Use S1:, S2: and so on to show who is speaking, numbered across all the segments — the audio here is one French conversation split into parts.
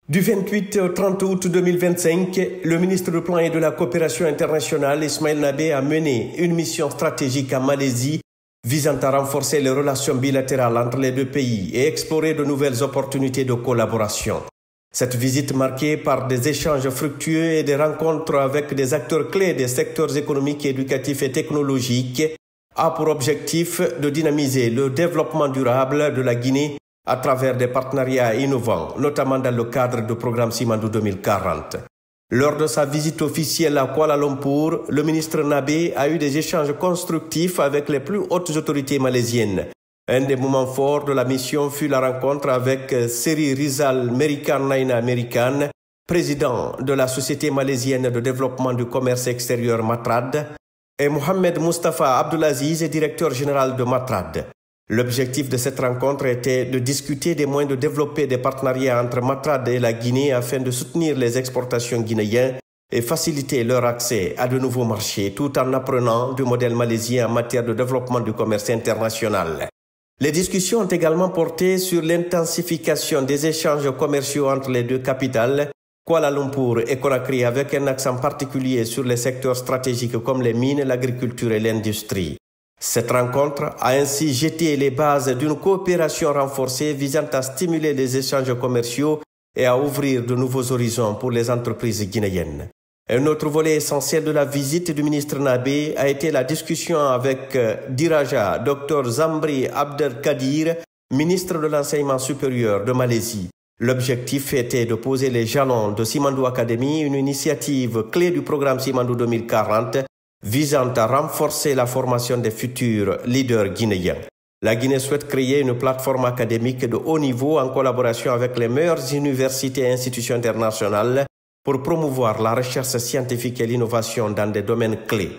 S1: Du 28 au 30 août 2025, le ministre du Plan et de la Coopération internationale, Ismaël Nabé, a mené une mission stratégique en Malaisie visant à renforcer les relations bilatérales entre les deux pays et explorer de nouvelles opportunités de collaboration. Cette visite marquée par des échanges fructueux et des rencontres avec des acteurs clés des secteurs économiques, éducatifs et technologiques a pour objectif de dynamiser le développement durable de la Guinée à travers des partenariats innovants, notamment dans le cadre du programme Simandou 2040. Lors de sa visite officielle à Kuala Lumpur, le ministre Nabé a eu des échanges constructifs avec les plus hautes autorités malaisiennes. Un des moments forts de la mission fut la rencontre avec Seri Rizal Merikan Naina Merikan, président de la Société malaisienne de développement du commerce extérieur Matrad, et Mohamed Mustafa Abdulaziz, directeur général de Matrad. L'objectif de cette rencontre était de discuter des moyens de développer des partenariats entre Matrad et la Guinée afin de soutenir les exportations guinéennes et faciliter leur accès à de nouveaux marchés tout en apprenant du modèle malaisien en matière de développement du commerce international. Les discussions ont également porté sur l'intensification des échanges commerciaux entre les deux capitales, Kuala Lumpur et Conakry, avec un accent particulier sur les secteurs stratégiques comme les mines, l'agriculture et l'industrie. Cette rencontre a ainsi jeté les bases d'une coopération renforcée visant à stimuler les échanges commerciaux et à ouvrir de nouveaux horizons pour les entreprises guinéennes. Un autre volet essentiel de la visite du ministre Nabé a été la discussion avec Diraja Dr Zambri Abdelkadir, ministre de l'Enseignement supérieur de Malaisie. L'objectif était de poser les jalons de Simandou Academy, une initiative clé du programme Simandou 2040, visant à renforcer la formation des futurs leaders guinéens. La Guinée souhaite créer une plateforme académique de haut niveau en collaboration avec les meilleures universités et institutions internationales pour promouvoir la recherche scientifique et l'innovation dans des domaines clés.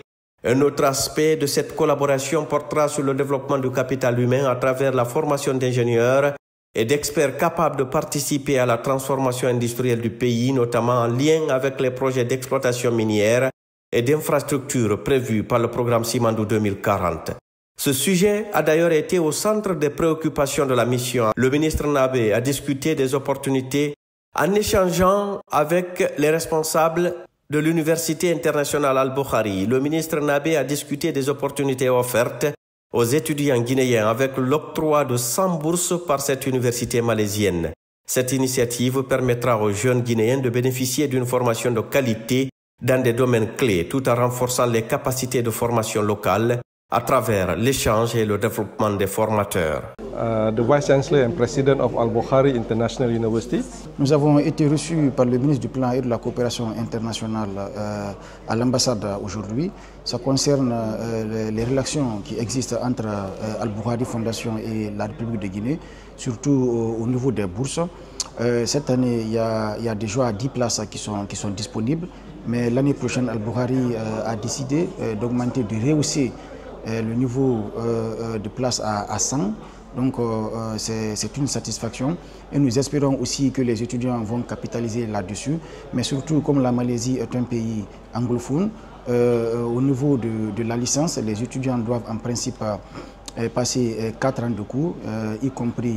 S1: Un autre aspect de cette collaboration portera sur le développement du capital humain à travers la formation d'ingénieurs et d'experts capables de participer à la transformation industrielle du pays, notamment en lien avec les projets d'exploitation minière et d'infrastructures prévues par le programme Simandou 2040. Ce sujet a d'ailleurs été au centre des préoccupations de la mission. Le ministre Nabé a discuté des opportunités en échangeant avec les responsables de l'Université internationale Al-Bukhari. Le ministre Nabé a discuté des opportunités offertes aux étudiants guinéens avec l'octroi de 100 bourses par cette université malaisienne. Cette initiative permettra aux jeunes Guinéens de bénéficier d'une formation de qualité dans des domaines clés, tout en renforçant les capacités de formation locale à travers l'échange et le développement des formateurs.
S2: The Vice Chancellor and President of Al-Bukhari International University.
S3: Nous avons été reçus par le ministre du Plan et de la Coopération internationale à l'ambassade aujourd'hui. Ça concerne les relations qui existent entre Al-Bukhari Fondation et la République de Guinée, surtout au niveau des bourses. Cette année, il y a déjà 10 places qui sont disponibles, mais l'année prochaine, Al-Bukhari a décidé d'augmenter, de rehausser le niveau de places à 100. Donc c'est une satisfaction et nous espérons aussi que les étudiants vont capitaliser là-dessus. Mais surtout, comme la Malaisie est un pays anglophone, au niveau de la licence, les étudiants doivent en principe passer 4 ans de cours, y compris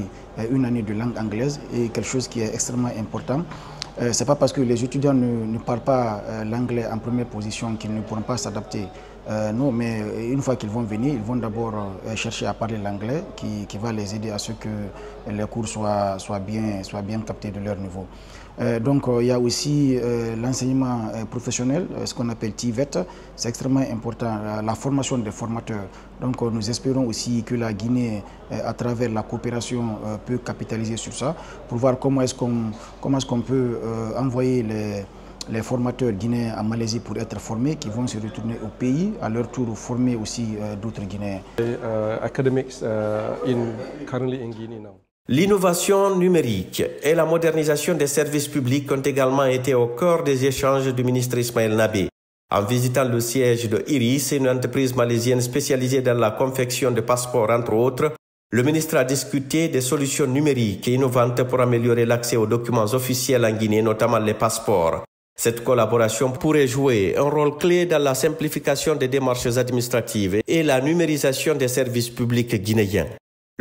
S3: une année de langue anglaise, et quelque chose qui est extrêmement important. Ce n'est pas parce que les étudiants ne parlent pas l'anglais en première position qu'ils ne pourront pas s'adapter. Non, mais une fois qu'ils vont venir, ils vont d'abord chercher à parler l'anglais qui va les aider à ce que les cours soient bien captés de leur niveau. Donc il y a aussi l'enseignement professionnel, ce qu'on appelle TVET, c'est extrêmement important, la formation des formateurs. Donc nous espérons aussi que la Guinée, à travers la coopération, peut capitaliser sur ça pour voir comment est-ce qu'on peut envoyer les formateurs guinéens en Malaisie pour être formés, qui vont se retourner au pays, à leur tour former aussi d'autres Guinéens.
S1: L'innovation numérique et la modernisation des services publics ont également été au cœur des échanges du ministre Ismaël Nabé. En visitant le siège de Iris, une entreprise malaisienne spécialisée dans la confection de passeports entre autres, le ministre a discuté des solutions numériques et innovantes pour améliorer l'accès aux documents officiels en Guinée, notamment les passeports. Cette collaboration pourrait jouer un rôle clé dans la simplification des démarches administratives et la numérisation des services publics guinéens.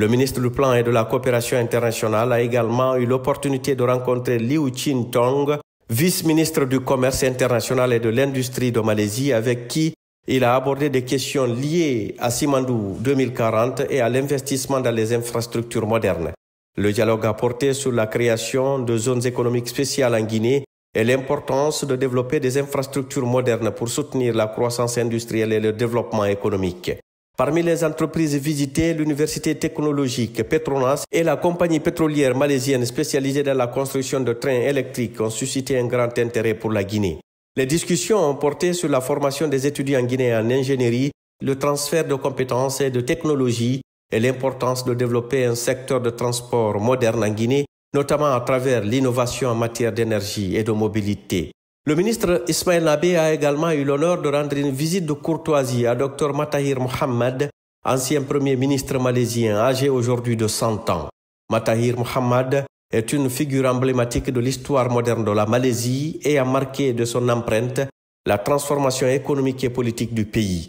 S1: Le ministre du Plan et de la Coopération internationale a également eu l'opportunité de rencontrer Liu Chin-tong, vice-ministre du Commerce international et de l'Industrie de Malaisie, avec qui il a abordé des questions liées à Simandou 2040 et à l'investissement dans les infrastructures modernes. Le dialogue a porté sur la création de zones économiques spéciales en Guinée et l'importance de développer des infrastructures modernes pour soutenir la croissance industrielle et le développement économique. Parmi les entreprises visitées, l'Université technologique Petronas et la compagnie pétrolière malaisienne spécialisée dans la construction de trains électriques ont suscité un grand intérêt pour la Guinée. Les discussions ont porté sur la formation des étudiants guinéens en ingénierie, le transfert de compétences et de technologies et l'importance de développer un secteur de transport moderne en Guinée, notamment à travers l'innovation en matière d'énergie et de mobilité. Le ministre Ismail Nabé a également eu l'honneur de rendre une visite de courtoisie à Dr Mathahir Mohamad, ancien premier ministre malaisien âgé aujourd'hui de 100 ans. Mathahir Mohamad est une figure emblématique de l'histoire moderne de la Malaisie et a marqué de son empreinte la transformation économique et politique du pays.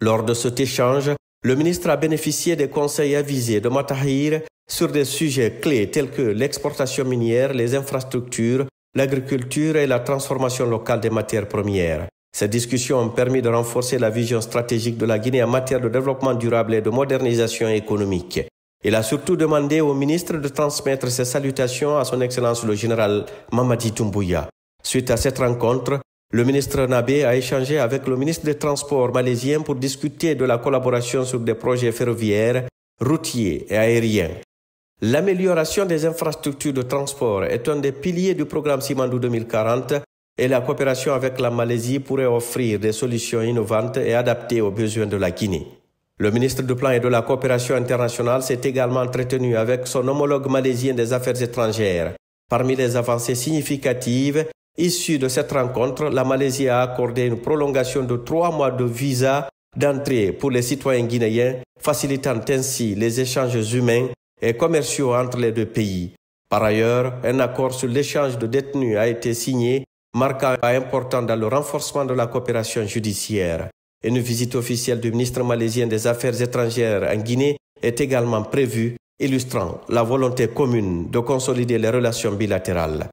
S1: Lors de cet échange, le ministre a bénéficié des conseils avisés de Mathahir sur des sujets clés tels que l'exportation minière, les infrastructures, l'agriculture et la transformation locale des matières premières. Ces discussions ont permis de renforcer la vision stratégique de la Guinée en matière de développement durable et de modernisation économique. Il a surtout demandé au ministre de transmettre ses salutations à son Excellence le général Mamadi Doumbouya. Suite à cette rencontre, le ministre Nabé a échangé avec le ministre des Transports malaisien pour discuter de la collaboration sur des projets ferroviaires, routiers et aériens. L'amélioration des infrastructures de transport est un des piliers du programme Simandou 2040 et la coopération avec la Malaisie pourrait offrir des solutions innovantes et adaptées aux besoins de la Guinée. Le ministre du Plan et de la Coopération internationale s'est également entretenu avec son homologue malaisien des Affaires étrangères. Parmi les avancées significatives issues de cette rencontre, la Malaisie a accordé une prolongation de 3 mois de visa d'entrée pour les citoyens guinéens, facilitant ainsi les échanges humains et commerciaux entre les deux pays. Par ailleurs, un accord sur l'échange de détenus a été signé, marquant un pas important dans le renforcement de la coopération judiciaire. Une visite officielle du ministre malaisien des Affaires étrangères en Guinée est également prévue, illustrant la volonté commune de consolider les relations bilatérales.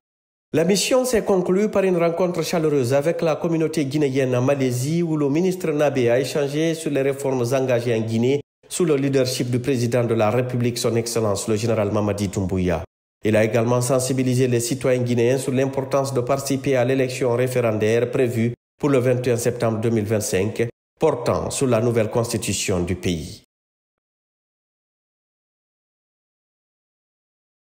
S1: La mission s'est conclue par une rencontre chaleureuse avec la communauté guinéenne en Malaisie où le ministre Nabé a échangé sur les réformes engagées en Guinée sous le leadership du président de la République, son Excellence, le général Mamadi Doumbouya. Il a également sensibilisé les citoyens guinéens sur l'importance de participer à l'élection référendaire prévue pour le 21 septembre 2025, portant sur la nouvelle constitution du pays.